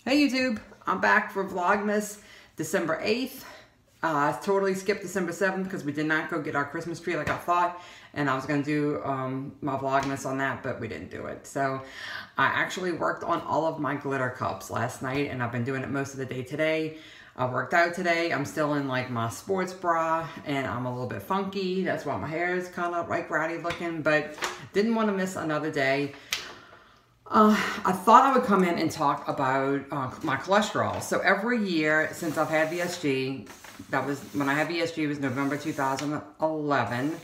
Hey YouTube, I'm back for Vlogmas December 8th. I totally skipped December 7th because we did not go get our Christmas tree like I thought. And I was going to do my Vlogmas on that, but we didn't do it. So I actually worked on all of my glitter cups last night and I've been doing it most of the day today. I worked out today. I'm still in like my sports bra and I'm a little bit funky. That's why my hair is kind of like ratty looking, but didn't want to miss another day. I thought I would come in and talk about my cholesterol. So every year since I've had VSG, that was when I had VSG, it was November 2011.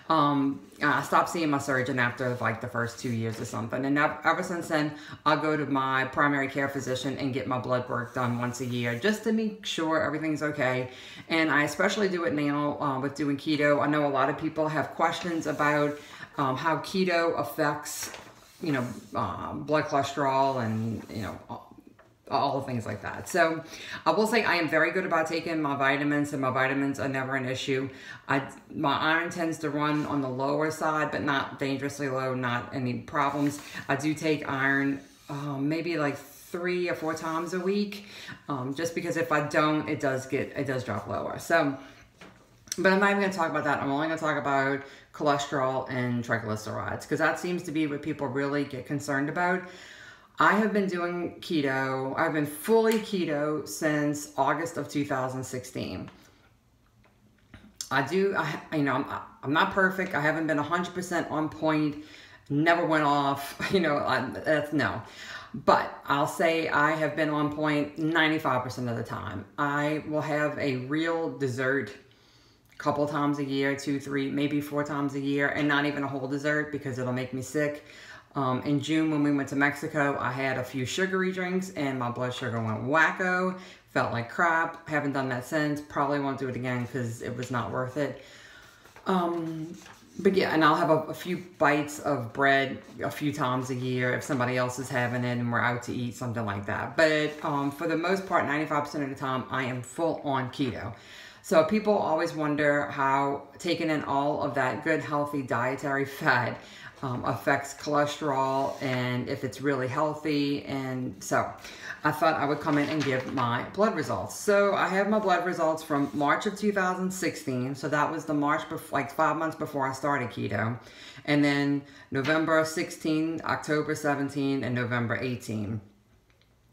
I stopped seeing my surgeon after like the first 2 years or something. And ever since then, I'll go to my primary care physician and get my blood work done once a year just to make sure everything's okay. And I especially do it now with doing keto. I know a lot of people have questions about how keto affects blood cholesterol and, all the things like that. So I will say I am very good about taking my vitamins, and my vitamins are never an issue. My iron tends to run on the lower side, but not dangerously low, not any problems. I do take iron maybe like 3 or 4 times a week, just because if I don't, it does drop lower. So, but I'm not even going to talk about that. I'm only going to talk about cholesterol and triglycerides, because that seems to be what people really get concerned about. I have been doing keto. I've been fully keto since August of 2016. I'm not perfect. I haven't been 100% on point. Never went off. No. But I'll say I have been on point 95% of the time. I will have a real dessert a couple times a year, 2, 3, maybe 4 times a year, and not even a whole dessert because it'll make me sick. In June when we went to Mexico, I had a few sugary drinks and my blood sugar went wacko. Felt like crap. Haven't done that since. Probably won't do it again because it was not worth it. But yeah, and I'll have a few bites of bread a few times a year if somebody else is having it and we're out to eat, something like that. But for the most part, 95% of the time, I am full on keto. So people always wonder how taking in all of that good, healthy dietary fat affects cholesterol and if it's really healthy. And so I thought I would come in and give my blood results. So I have my blood results from March of 2016. So that was the March, like 5 months before I started keto. And then November 16, October 17, and November 18.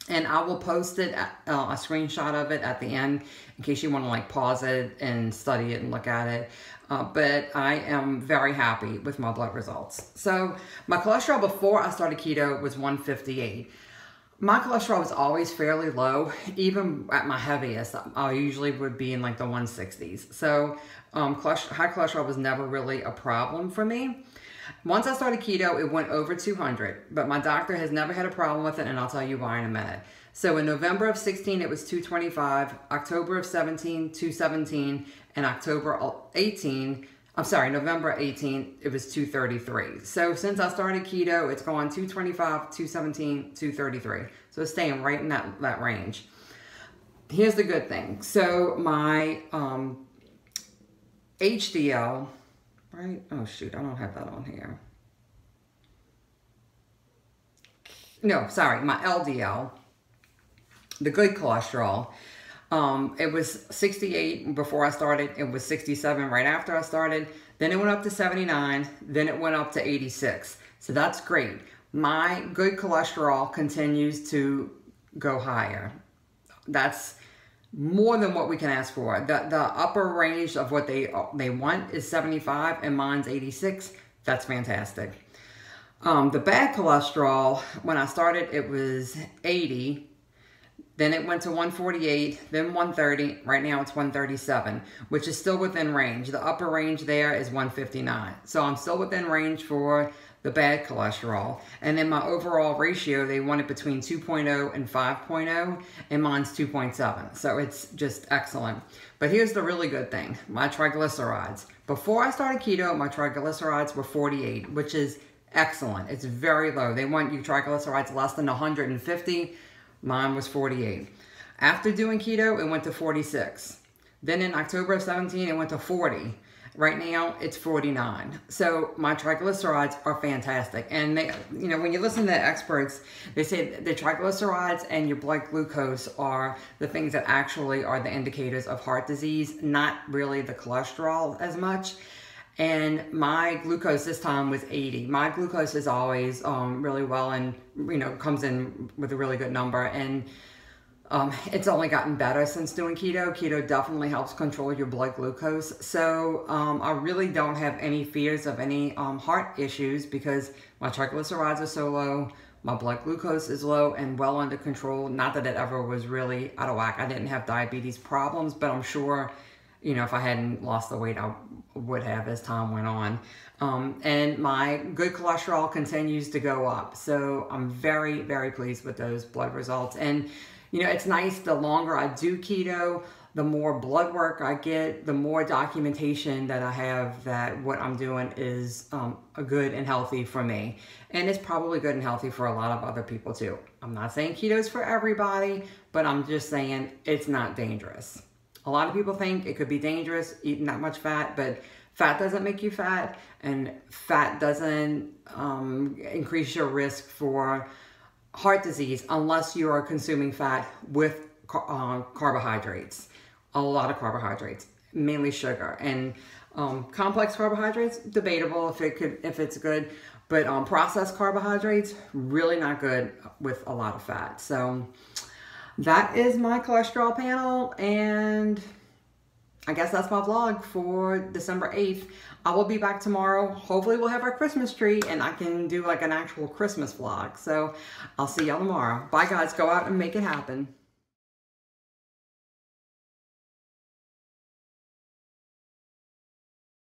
And I will post it, a screenshot of it at the end in case you want to like pause it and study it and look at it. But I am very happy with my blood results. So my cholesterol before I started keto was 158. My cholesterol was always fairly low. Even at my heaviest, I usually would be in like the 160s. So high cholesterol was never really a problem for me. Once I started keto, it went over 200, but my doctor has never had a problem with it, and I'll tell you why in a minute. So in November of 16, it was 225, October of 17, 217, and November 18, it was 233. So since I started keto, it's gone 225, 217, 233. So it's staying right in that range. Here's the good thing. So my HDL, right? Oh shoot, I don't have that on here. No, sorry, my LDL, the good cholesterol, it was 68 before I started. It was 67 right after I started. Then it went up to 79. Then it went up to 86. So that's great. My good cholesterol continues to go higher. That's more than what we can ask for. The upper range of what they want is 75 and mine's 86. That's fantastic. The bad cholesterol, when I started, it was 80. Then it went to 148, then 130. Right now it's 137, which is still within range. The upper range there is 159. So I'm still within range for the bad cholesterol. And then my overall ratio, they want it between 2.0 and 5.0, and mine's 2.7. So it's just excellent. But here's the really good thing, my triglycerides. Before I started keto, my triglycerides were 48, which is excellent. It's very low. They want you triglycerides less than 150. Mine was 48. After doing keto, it went to 46. Then in October of 17, it went to 40. Right now, it's 49. So my triglycerides are fantastic. And they, you know, when you listen to experts, they say the triglycerides and your blood glucose are the things that actually are the indicators of heart disease, not really the cholesterol as much. And my glucose this time was 80. My glucose is always really well, and you know, comes in with a really good number. And it's only gotten better since doing keto. Keto definitely helps control your blood glucose. So I really don't have any fears of any heart issues because my triglycerides are so low, my blood glucose is low and well under control. Not that it ever was really out of whack. I didn't have diabetes problems, but I'm sure, you know, if I hadn't lost the weight, I would have as time went on. And my good cholesterol continues to go up. So I'm very, very pleased with those blood results. And you know, it's nice, the longer I do keto, the more blood work I get, the more documentation that I have that what I'm doing is good and healthy for me. And it's probably good and healthy for a lot of other people too. I'm not saying keto's for everybody, but I'm just saying it's not dangerous. A lot of people think it could be dangerous eating that much fat, but fat doesn't make you fat, and fat doesn't increase your risk for heart disease unless you are consuming fat with carbohydrates, a lot of carbohydrates, mainly sugar. And complex carbohydrates, debatable if it's good, but processed carbohydrates, really not good with a lot of fat. So that is my cholesterol panel, and I guess that's my vlog for December 8th. I will be back tomorrow. Hopefully we'll have our Christmas tree and I can do like an actual Christmas vlog. So I'll see y'all tomorrow. Bye guys, go out and make it happen.